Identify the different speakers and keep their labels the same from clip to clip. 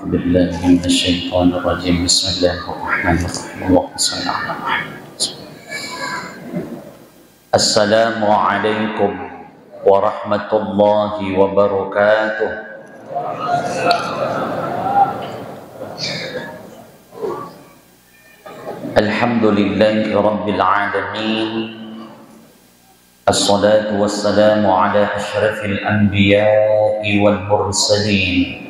Speaker 1: بالله من الشيطان الرجيم بسم الله الرحمن الرحيم اللهم صل على محمد. السلام عليكم ورحمة الله وبركاته. الحمد لله رب العالمين، الصلاة والسلام على أشرف الأنبياء والمرسلين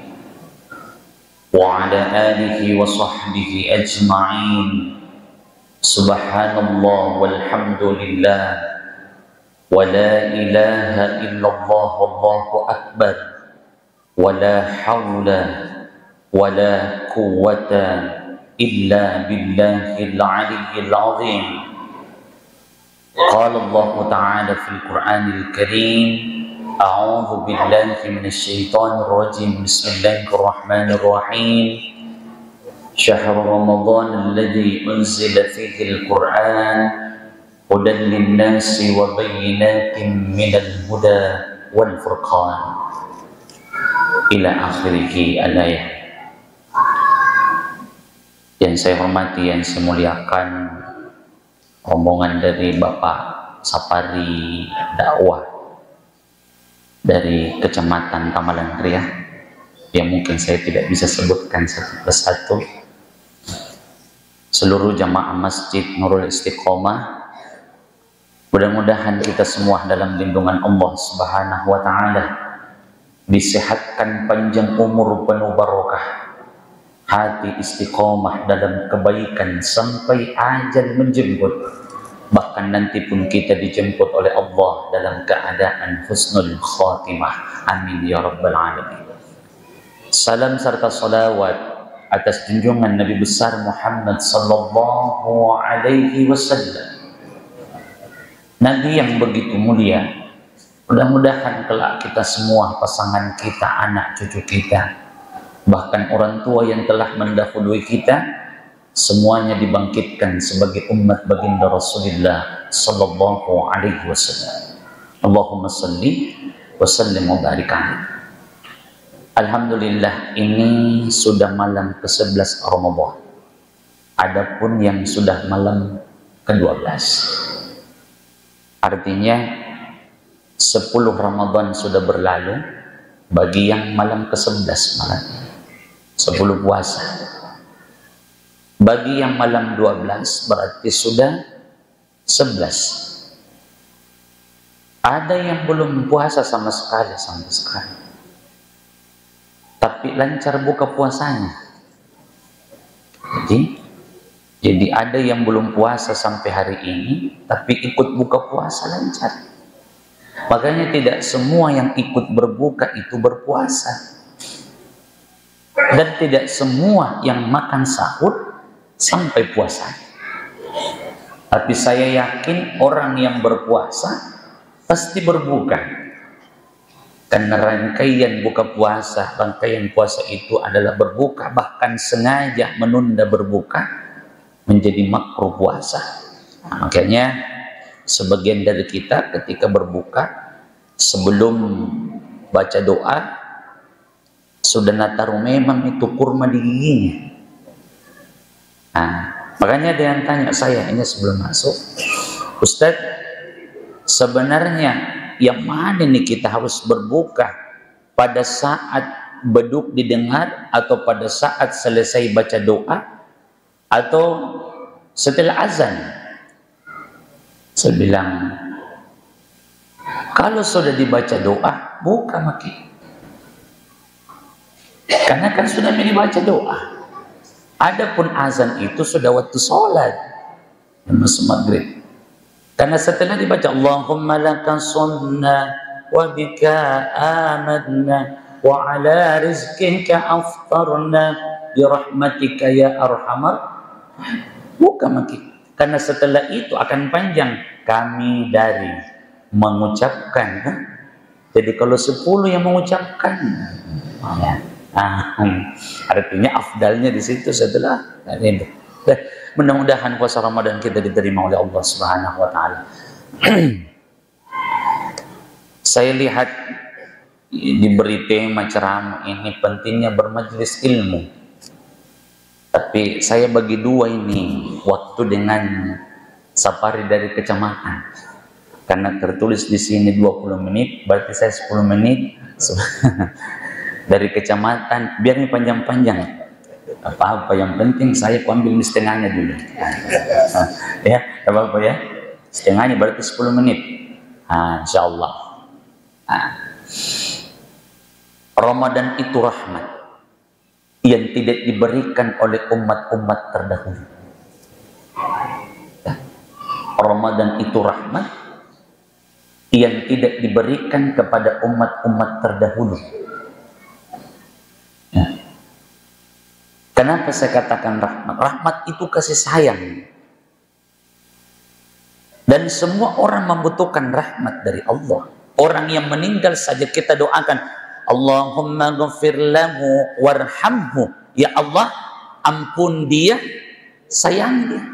Speaker 1: وعلى آله وصحبه أجمعين. سبحان الله والحمد لله ولا إله إلا الله والله أكبر ولا حول ولا قوة إلا بالله العلي العظيم. قال الله تعالى في القرآن الكريم: أعوذ بالله من الشيطان الرجيم بسم الله الرحمن الرحيم. شهر رمضان الذي أنزل فيه القرآن هدى للناس وبينات من الهدى والفرقان إلى آخره الآية. Yang saya hormati, yang saya muliakan, rombongan dari Bapak Sapari Dakwah dari Kecamatan Tamalan Kriah, yang mungkin saya tidak bisa sebutkan satu persatu, seluruh jamaah Masjid Nurul Istiqomah, mudah-mudahan kita semua dalam lindungan Allah Subhanahu wa Ta'ala, disehatkan panjang umur penuh barokah, hati istiqomah dalam kebaikan sampai ajal menjemput, bahkan nanti pun kita dijemput oleh Allah dalam keadaan husnul khatimah. Amin ya rabbal alamin. Salam serta salawat atas junjungan Nabi besar Muhammad sallallahu alaihi wasallam, Nabi yang begitu mulia. Mudah-mudahan kelak kita semua, pasangan kita, anak cucu kita, bahkan orang tua yang telah mendahului kita, semuanya dibangkitkan sebagai umat baginda Rasulullah sallallahu alaihi wasallam. Allahumma salli wa sallim wa barik alaihi. Alhamdulillah, ini sudah malam ke-11 Ramadan. Adapun yang sudah malam ke-12. Artinya 10 Ramadan sudah berlalu bagi yang malam ke-11 malam 10 puasa. Bagi yang malam 12 berarti sudah 11. Ada yang belum puasa sama sekali sampai sekarang, tapi lancar buka puasanya. Jadi ada yang belum puasa sampai hari ini, tapi ikut buka puasa lancar. Makanya tidak semua yang ikut berbuka itu berpuasa, dan tidak semua yang makan sahur sampai puasa. Tapi saya yakin orang yang berpuasa pasti berbuka, karena rangkaian buka puasa, rangkaian puasa itu adalah berbuka, bahkan sengaja menunda berbuka menjadi makruh puasa. Nah, makanya sebagian dari kita ketika berbuka, sebelum baca doa sudah nataruh memang itu kurma di giginya. Nah, makanya ada yang tanya saya ini sebelum masuk, Ustadz, sebenarnya yang mana nih kita harus berbuka, pada saat beduk didengar, atau pada saat selesai baca doa, atau setelah azan? Saya bilang, kalau sudah dibaca doa, buka maki. Karena kan sudah dibaca doa. Adapun azan itu sudah waktu sholat, masuk maghrib. Karena setelah dibaca Allahumma laka sunna wa bika amanna wa ala rizkika aftarna bi rahmatika ya arhamar, buka maki. Karena setelah itu akan panjang, kami dari mengucapkan. Jadi kalau 10 yang mengucapkan, artinya afdalnya di situ setelah ini. Mudah-mudahan puasa Ramadan kita diterima oleh Allah Subhanahu wa Ta'ala. Saya lihat diberi tema ceramah ini pentingnya bermajelis ilmu. Tapi saya bagi dua ini waktu dengan safari dari kecamatan. Karena tertulis di sini 20 menit, berarti saya 10 menit dari kecamatan. Biar ini panjang-panjang. Apa-apa yang penting saya ambil setengahnya dulu. Ya, apa-apa ya. Setengahnya berarti 10 menit. Insya Allah. Ramadan itu rahmat yang tidak diberikan oleh umat-umat terdahulu. Ramadan itu rahmat yang tidak diberikan kepada umat-umat terdahulu. Kenapa saya katakan rahmat? Rahmat itu kasih sayang. Dan semua orang membutuhkan rahmat dari Allah. Orang yang meninggal saja kita doakan, Allahumma ghafir lahu warhamhu. Ya Allah, ampun dia, sayang dia.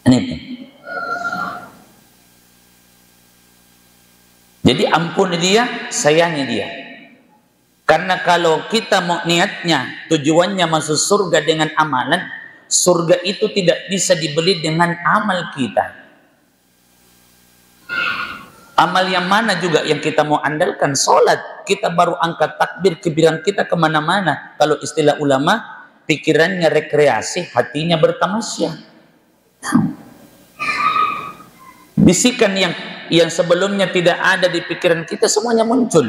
Speaker 1: Ini. Jadi ampun dia, sayangi dia. Karena kalau kita mau niatnya, tujuannya masuk surga dengan amalan, surga itu tidak bisa dibeli dengan amal kita. Amal yang mana juga yang kita mau andalkan? Sholat. Kita baru angkat takbir, pikiran kita kemana-mana. Kalau istilah ulama, pikirannya rekreasi, hatinya bertamasya. Bisikan yang sebelumnya tidak ada di pikiran kita semuanya muncul.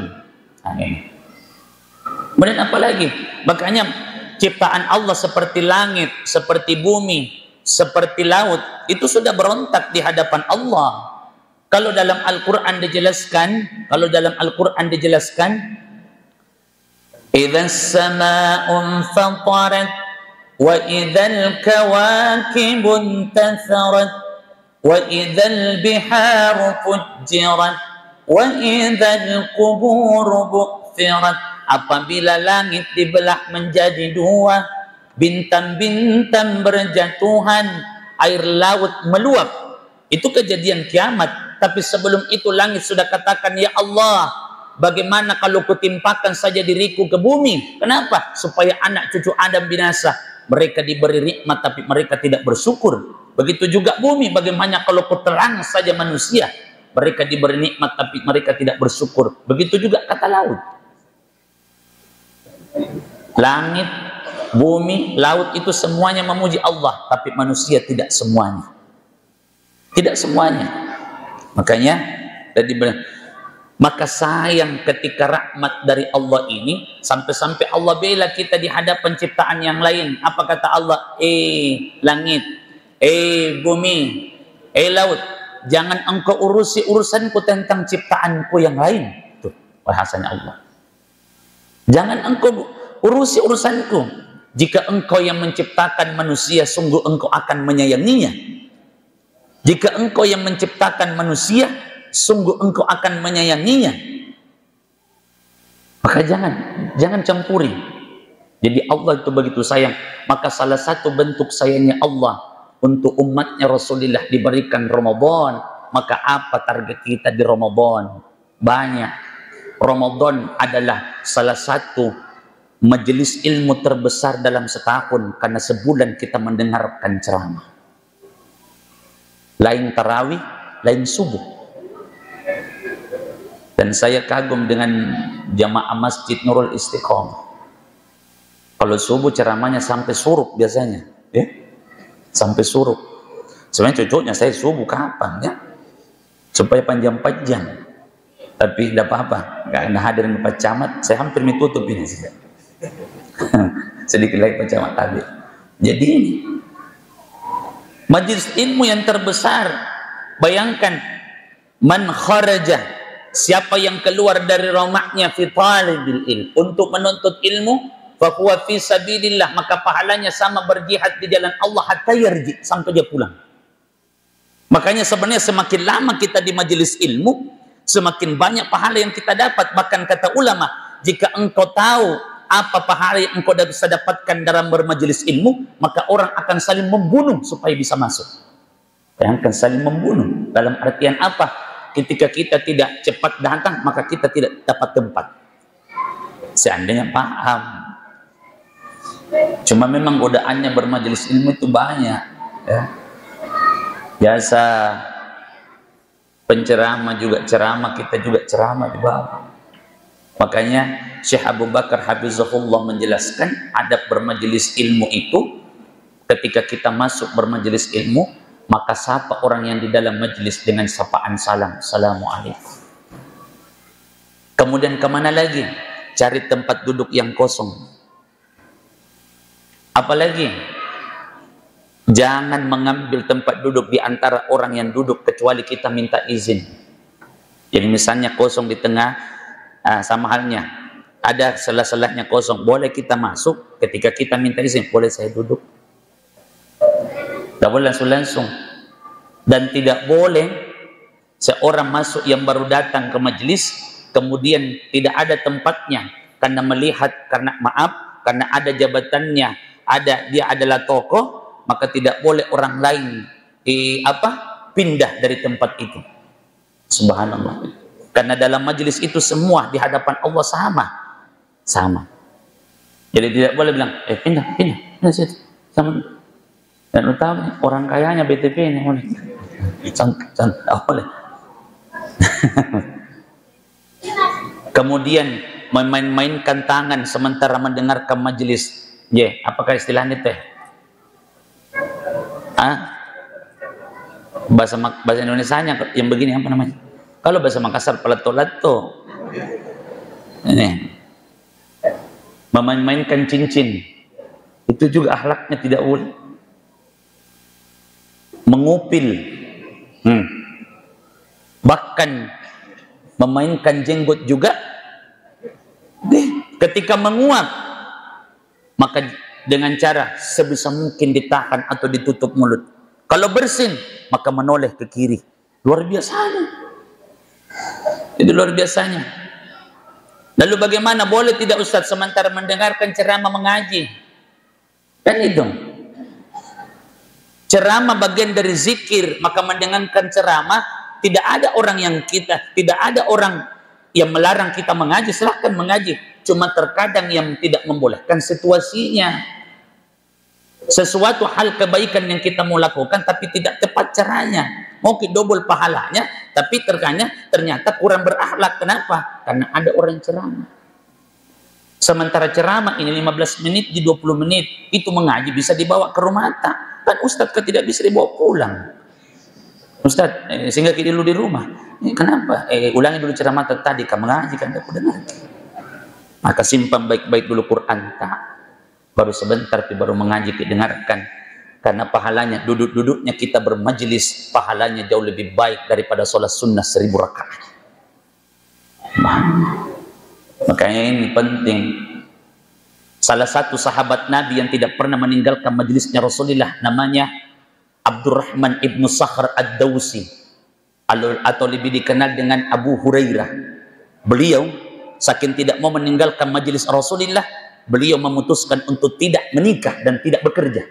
Speaker 1: Kemudian apa lagi? Makanya ciptaan Allah seperti langit, seperti bumi, seperti laut, itu sudah berontak di hadapan Allah. Kalau dalam Al-Quran dijelaskan, idza as-samaa'u fatarat wa idzal kawakibu intatharat wa idzal biharu fujjirat wa idzal quburu bu'thirat. Apabila langit dibelah menjadi dua, bintang-bintang berjatuhan, air laut meluap, itu kejadian kiamat. Tapi sebelum itu langit sudah katakan, ya Allah, bagaimana kalau kutimpakan saja diriku ke bumi? Kenapa? Supaya anak cucu Adam binasa. Mereka diberi nikmat tapi mereka tidak bersyukur. Begitu juga bumi, bagaimana kalau kuterang saja manusia? Mereka diberi nikmat tapi mereka tidak bersyukur. Begitu juga kata laut. Langit, bumi, laut itu semuanya memuji Allah, tapi manusia tidak semuanya. Tidak semuanya. Makanya tadi bilang, maka sayang ketika rahmat dari Allah ini sampai-sampai Allah bela kita di hadapan ciptaan yang lain. Apa kata Allah? Langit, bumi, laut, jangan engkau urusi urusanku tentang ciptaanku yang lain. Tuh bahasanya Allah. Jangan engkau urusi urusanku. Jika engkau yang menciptakan manusia, sungguh engkau akan menyayanginya. Jika engkau yang menciptakan manusia, sungguh engkau akan menyayanginya. Maka jangan campuri. Jadi Allah itu begitu sayang. Maka salah satu bentuk sayangnya Allah untuk umatnya Rasulullah diberikan Ramadan. Maka apa target kita di Ramadan? Banyak. Ramadan adalah salah satu majelis ilmu terbesar dalam setahun, karena sebulan kita mendengarkan ceramah. Lain tarawih, lain subuh. Dan saya kagum dengan jamaah Masjid Nurul Istiqomah. Kalau subuh ceramahnya sampai surup biasanya, ya, sampai surup. Sebenarnya cocoknya saya subuh kapan ya, supaya panjang-panjang. Tapi tidak apa-apa, karena hadirin Pak Camat, saya hampir tutup ini sih. Sedikit lagi Pak Camat tadi. Jadi ini majelis ilmu yang terbesar. Bayangkan, man kharaja, siapa yang keluar dari rumahnya fi talibil ilm, untuk menuntut ilmu, fa huwa fi sabilillah, maka pahalanya sama berjihad di jalan Allah hatta yarji, sampai dia pulang. Makanya sebenarnya semakin lama kita di majelis ilmu, semakin banyak pahala yang kita dapat. Bahkan kata ulama, jika engkau tahu apa pahala yang engkau bisa dapatkan dalam bermajelis ilmu, maka orang akan saling membunuh supaya bisa masuk. Bayangkan, saling membunuh. Dalam artian apa? ketika kita tidak cepat datang, maka kita tidak dapat tempat. Seandainya paham. Cuma memang godaannya bermajelis ilmu itu banyak, ya. Biasa penceramah juga ceramah, kita juga ceramah di bawah. Makanya Syekh Abu Bakar Hafizahullah menjelaskan adab bermajelis ilmu itu, ketika kita masuk bermajelis ilmu, maka sapa orang yang di dalam majelis dengan sapaan salam, assalamualaikum. Kemudian kemana lagi? Cari tempat duduk yang kosong. Apalagi jangan mengambil tempat duduk di antara orang yang duduk kecuali kita minta izin. Jadi misalnya kosong di tengah, sama halnya ada sela-selanya kosong, boleh kita masuk ketika kita minta izin, boleh saya duduk. Tidak boleh langsung. Dan tidak boleh seorang masuk yang baru datang ke majelis kemudian tidak ada tempatnya karena melihat, karena maaf, karena ada jabatannya, dia adalah tokoh, maka tidak boleh orang lain pindah dari tempat itu. Subhanallah. Karena dalam majelis itu semua di hadapan Allah sama. Jadi tidak boleh bilang pindah situ sama. Dan utama orang kayanya BTP ini boleh. Boleh. Kemudian memain-mainkan tangan sementara mendengarkan majelis. Apakah istilahnya teh? Bahasa Indonesianya yang begini apa namanya? Kalau bahasa Makassar pelato-lato. Ini memain-mainkan cincin. Itu juga akhlaknya tidak boleh. Mengupil. Bahkan memainkan jenggot juga. Ketika menguap, maka dengan cara sebisa mungkin ditahan atau ditutup mulut. Kalau bersin, maka menoleh ke kiri. Luar biasanya. Itu luar biasanya. Lalu bagaimana? Boleh tidak Ustaz sementara mendengarkan ceramah mengaji? Kan itu. Ceramah bagian dari zikir, maka mendengarkan ceramah tidak ada orang yang melarang kita mengaji, silahkan mengaji. Cuma terkadang yang tidak membolehkan situasinya. Sesuatu hal kebaikan yang kita mau lakukan tapi tidak tepat caranya. Mungkin double pahalanya, tapi ternyata kurang berakhlak. Kenapa? Karena ada orang ceramah. Sementara ceramah ini 15 menit di 20 menit, itu mengaji bisa dibawa ke rumah tak. Kan Ustadz tidak bisa dibawa pulang. Ustadz, sehingga kita dulu di rumah. Kenapa? Ulangi dulu ceramah tadi, kamu mengaji kan aku dengar. Maka simpan baik-baik dulu Quran tak. Baru sebentar baru mengaji dengarkan. Karena pahalanya duduknya kita bermajelis, pahalanya jauh lebih baik daripada sholat sunnah 1000 rakaat. Makanya ini penting. Salah satu sahabat Nabi yang tidak pernah meninggalkan majelisnya Rasulullah namanya Abdurrahman ibnu Sakhr ad-Dawsi, atau lebih dikenal dengan Abu Hurairah. Beliau saking tidak mau meninggalkan majelis Rasulullah, beliau memutuskan untuk tidak menikah dan tidak bekerja.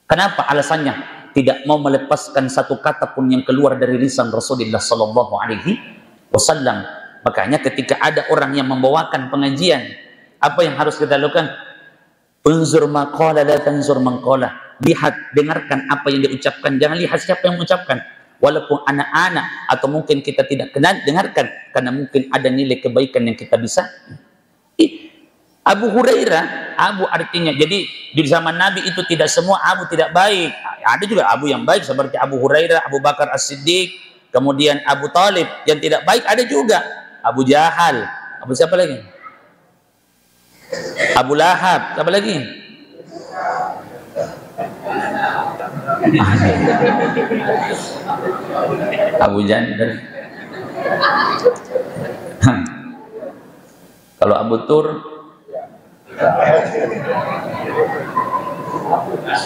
Speaker 1: Kenapa? Alasannya tidak mau melepaskan satu kata pun yang keluar dari lisan Rasulullah sallallahu alaihi wasallam. Makanya ketika ada orang yang membawakan pengajian, apa yang harus kita lakukan? Unzur maqala la tanzur man qala. Lihat, dengarkan apa yang diucapkan, jangan lihat siapa yang mengucapkan. Walaupun anak-anak atau mungkin kita tidak kenal, dengarkan, karena mungkin ada nilai kebaikan yang kita bisa. Abu Hurairah, Abu artinya, jadi di zaman Nabi itu tidak semua Abu tidak baik. Ada juga Abu yang baik seperti Abu Hurairah, Abu Bakar As-Siddiq, kemudian Abu Talib. Yang tidak baik ada juga. Abu Jahal, Abu siapa lagi? Abu Lahab, siapa lagi? Abu Jandal. Kalau Abu Tur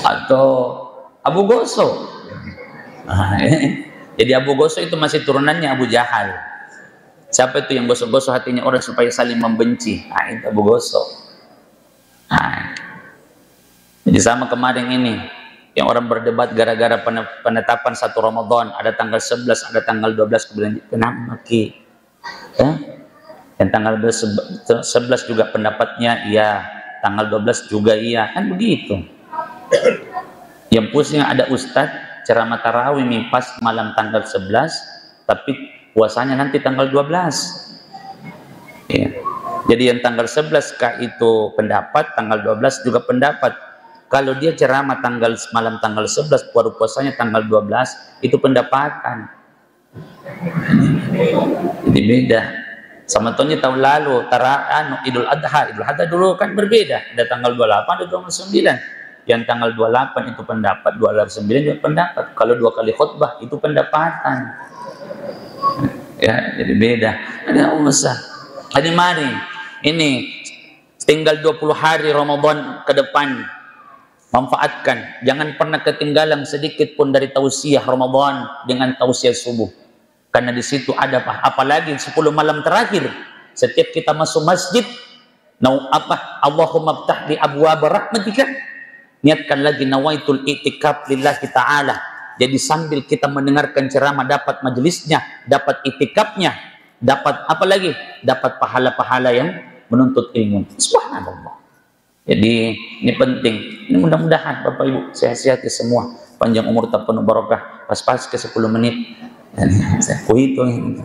Speaker 1: atau Abu Goso. Jadi Abu Goso itu masih turunannya Abu Jahal. Siapa itu yang gosok-gosok hatinya orang supaya saling membenci? Itu Abu Goso. Jadi sama kemarin ini yang orang berdebat gara-gara penetapan 1 Ramadan, ada tanggal 11, ada tanggal 12, kemudian kenapa Ki? Yang tanggal 11 juga pendapatnya iya, tanggal 12 juga iya, kan begitu. Yang pusing ada ustadz ceramah tarawih nih pas malam tanggal 11, tapi puasanya nanti tanggal 12. Ya. Jadi yang tanggal 11 kah itu pendapat, tanggal 12 juga pendapat. Kalau dia ceramah malam tanggal 11, baru puasanya tanggal 12, itu pendapatan. Jadi beda. Sama tahun lalu, Idul Adha dulu kan berbeda. Ada tanggal 28, ada 29. Yang tanggal 28 itu pendapat, 29 juga pendapat. Kalau 2 kali khutbah itu pendapatan. Ya, jadi beda. Ada usah. Jadi mari, ini tinggal 20 hari Ramadan ke depan. Manfaatkan, jangan pernah ketinggalan sedikit pun dari tausiah Ramadan dengan tausiah subuh. Karena di situ ada apalagi 10 malam terakhir. Setiap kita masuk masjid, Allahumma ftah li abwaab rahmatika. Niatkan lagi nawaitul i'tikaf lillahi ta'ala. Jadi sambil kita mendengarkan ceramah, dapat majelisnya, dapat i'tikafnya, dapat apa lagi? Dapat pahala-pahala yang menuntut ilmu. Subhanallah. Jadi ini penting. Ini mudah-mudahan Bapak Ibu sehat-sehat semua, panjang umur tak penuh barokah. Pas-pas ke 10 menit. Saya hitung.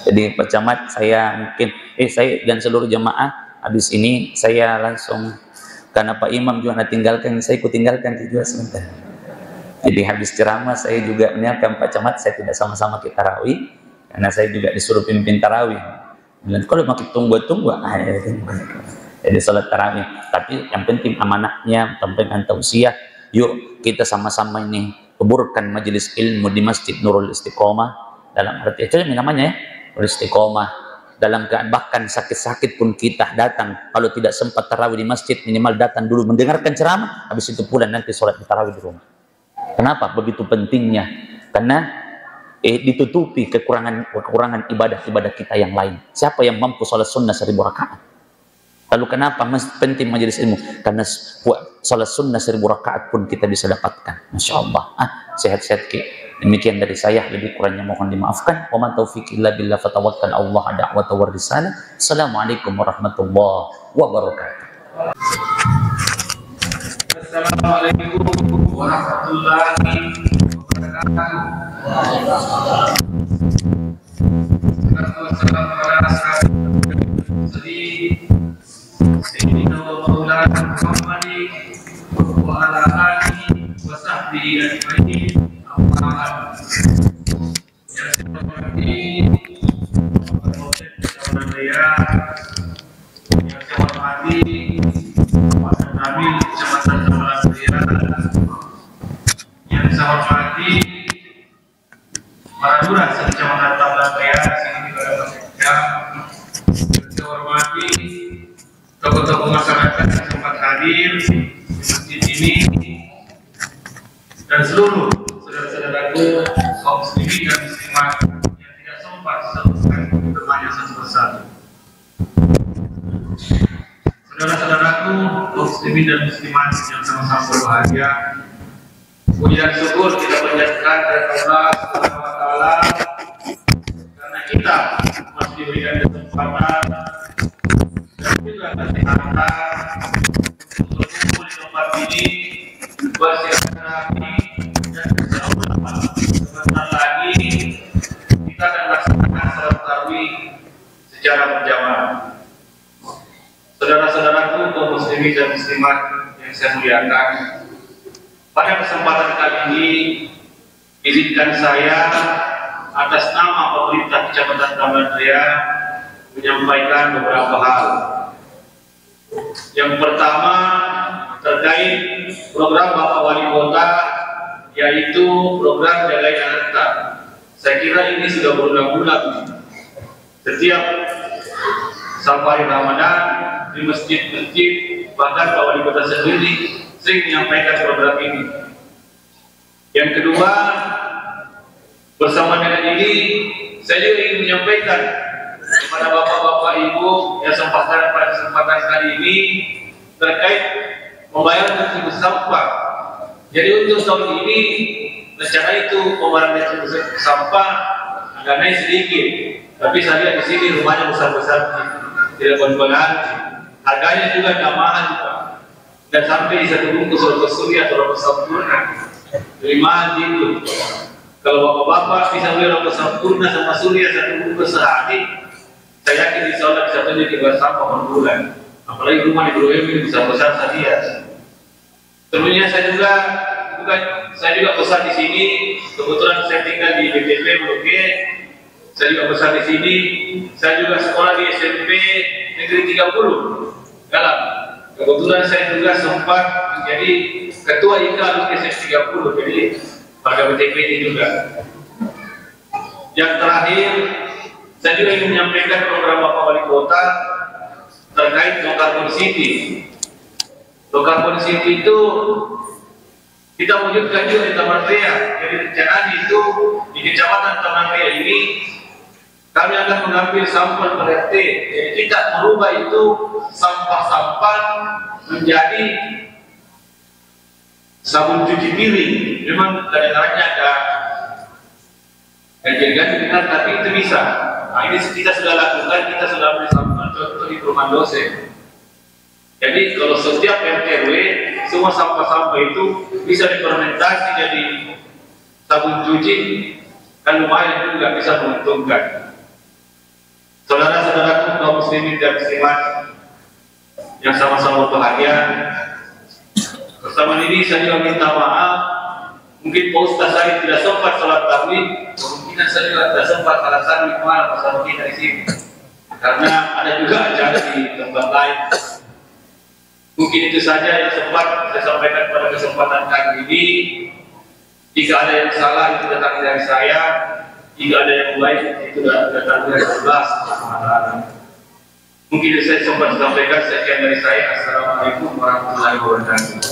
Speaker 1: Jadi Pak Camat, saya mungkin saya dan seluruh jamaah habis ini saya langsung, karena Pak Imam juga tinggalkan, saya ikut tinggalkan juga sebentar. Jadi habis ceramah saya juga menyiapkan Pak Camat, saya tidak sama-sama kita tarawih karena saya juga disuruh pimpin tarawih. Dan kalau makin tunggu-tunggu, jadi salat tarawih. Tapi yang penting amanahnya sampaikan tausiah. Yuk kita sama-sama ini kuburkan majelis ilmu di Masjid Nurul Istiqomah, dalam arti itu namanya ya, Nurul Istiqomah. Dalam keadaan bahkan sakit-sakit pun kita datang. Kalau tidak sempat tarawih di masjid, minimal datang dulu mendengarkan ceramah, habis itu pulang nanti sholat tarawih di rumah. Kenapa? Begitu pentingnya. Karena ditutupi kekurangan ibadah-ibadah kita yang lain. Siapa yang mampu sholat sunnah 1000 rakaat? Lalu kenapa penting majelis ilmu? Karena sholat sunnah 1000 rakaat pun kita bisa dapatkan. Masya Allah. Sehat-sehat Ki. Demikian dari saya, lebih kurangnya mohon dimaafkan. Wa ma taufiq illa billah, fatawakkal Allah da'wata war risalah. Assalamualaikum warahmatullahi wabarakatuh.
Speaker 2: Assalamualaikum warahmatullahi wabarakatuh. Sayyidina wa maulana Muhammadin wa ala alihi wa sahbihi ajma'in. Amma ba'd. Yang saya hormati Bapak Kepala Daya, yang saya hormati Pak Nabil Kecamatan Tabanan Jaya, yang saya hormati para lurah Kecamatan Tabanan Jaya, sini juga yang saya hormati tokoh-tokoh masyarakat yang sempat hadir di masjid ini, dan seluruh saudara-saudaraku kaum muslimin dan muslimat yang tidak sempat sebutkan namanya satu persatu. Saudara-saudaraku kaum muslimin dan muslimat yang sama-sama berbahagia, puji dan syukur kita panjatkan kepada Allah Subhanahu wa taala karena kita masih diberikan kesempatan dan juga kesehatan untuk berkumpul di tempat ini, bersilaturahmi, dan insyaallah sebentar lagi kita akan melaksanakan salat tarawih secara berjamaah. Saudara-saudaraku kaum muslimin dan muslimat yang saya muliakan, pada kesempatan kali ini izinkan saya atas nama pemerintah Kecamatan Tabanan Jaya menyampaikan beberapa hal. Yang pertama terkait program Bapak Wali Kota, yaitu program Jagain Anak. Saya kira ini sudah berulang-ulang setiap safari Ramadan di masjid-masjid, bahkan Pak Wali Kota sendiri sering menyampaikan program ini. Yang kedua, bersama dengan ini saya juga ingin menyampaikan kepada bapak-bapak ibu yang sempat hadir pada kesempatan kali ini terkait membayar kontribusi sampah Jadi untuk tahun ini rencana itu pembayaran sampah agak naik sedikit, tapi saya lihat di sini rumahnya besar-besar, tidak benar. Harganya juga tidak mahal juga, dan sampai di satu bungkus rokok surya atau rokok sempurna, lebih mahal gitu. Kalau bapak-bapak bisa beli rokok sempurna sama surya satu bungkus sehari, saya yakin insya Allah bisa tunjuk tiga sampah per bulan. Apalagi rumah di Buluem ini besar-besar saja. Tentunya saya juga besar di sini. Kebetulan saya tinggal di BTP Blok G. Saya juga besar di sini. Saya juga sekolah di SMP Negeri 30 Galang. Kebetulan saya juga sempat menjadi ketua IKA SMP 30. Jadi pada BTP ini juga. Yang terakhir, saya juga ingin menyampaikan program Bapak Wali Kota terkait low carbon city. Low carbon city itu kita wujudkan juga di Taman Ria. Jadi rencana itu di Kecamatan Taman Ria ini kami akan mengambil sampel per RT. Jadi kita merubah itu sampah-sampah menjadi sabun cuci piring. Memang kadang-kadangnya ada ganti-ganti benar, tapi itu bisa. Nah, ini kita sudah lakukan, kita sudah ambil sampel contoh di perumahan dosen. Jadi kalau setiap RT/RW semua sampah-sampah itu bisa difermentasi jadi sabun cuci, kan lumayan juga bisa menguntungkan. Saudara-saudaraku kaum muslimin dan muslimat yang sama-sama bahagia, bersama ini saya juga minta maaf. Mungkin Pak Ustaz saya tidak sempat sholat tarawih, kemungkinan saya juga tidak sempat salah satu malam bersama kita di sini, karena ada juga acara di tempat lain. Mungkin itu saja yang sempat saya sampaikan pada kesempatan kali ini. Jika ada yang salah itu datang dari saya, jika ada yang baik itu datang dari Allah SWT. Mungkin itu saya sempat sampaikan. Sekian dari saya. Assalamualaikum warahmatullahi wabarakatuh.